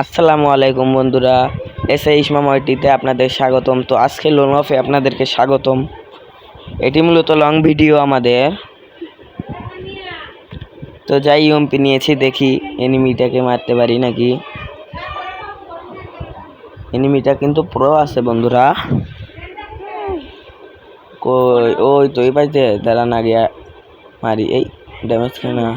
আসসালামু আলাইকুম বন্ধুরা, ইসমাময়টিতে আপনাদের স্বাগতম। তো আজকে লোন অফে আপনাদেরকে স্বাগতম। এটি মূলত লং ভিডিও আমাদের। তো যাই ইউএমপি নিয়েছি, দেখি এনিমিটাকে মারতে পারি নাকি। এনিমিটা কিন্তু প্রো আছে বন্ধুরা। কই ওই তো এই পাশে দাঁড়া না গিয়া মারি। এই ড্যামেজ খায় না,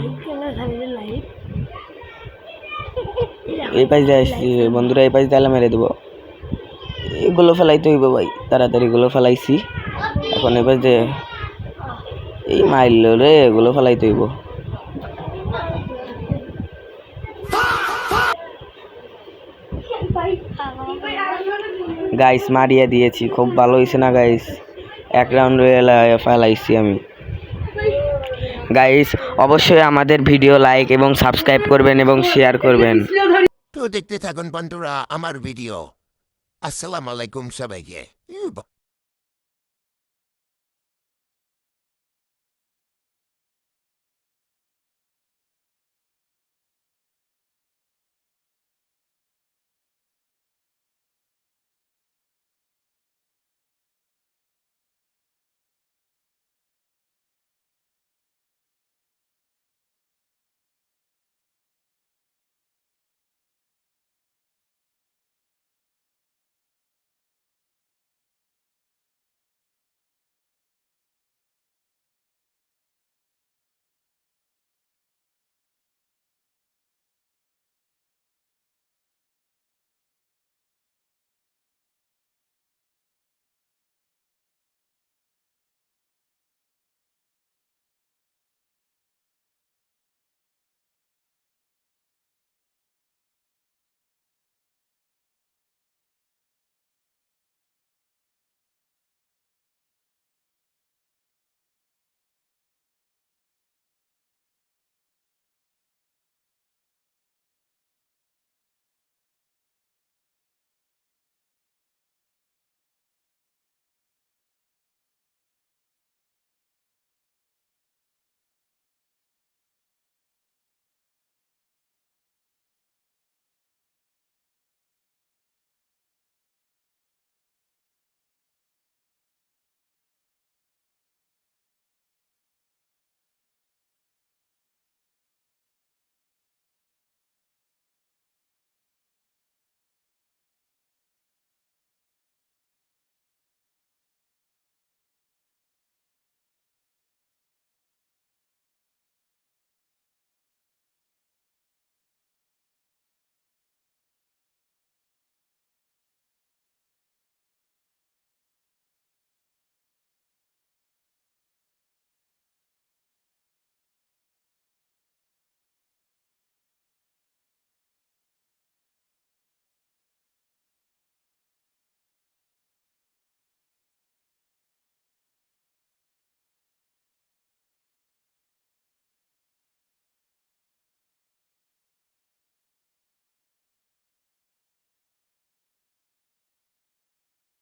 এই পাশ দিয়ে আসছি বন্ধুরা, এই পাশ দিয়ে মেরে দেবো। এগুলো ফেলাইতে হইব ভাই, তাড়াতাড়ি গুলো ফেলাইছি। এখন এবার যে এই মারল রে, এগুলো ফেলাইতে হইব। গাইস মারিয়া দিয়েছি, খুব ভালো হয়েছে না গাইস? এক রাউন্ড ফেলাইছি আমি। গাইস অবশ্যই আমাদের ভিডিও লাইক এবং সাবস্ক্রাইব করবেন এবং শেয়ার করবেন। তো দেখতে থাকুন বন্ধুরা আমার ভিডিও। আসসালামু আলাইকুম সবাইকে।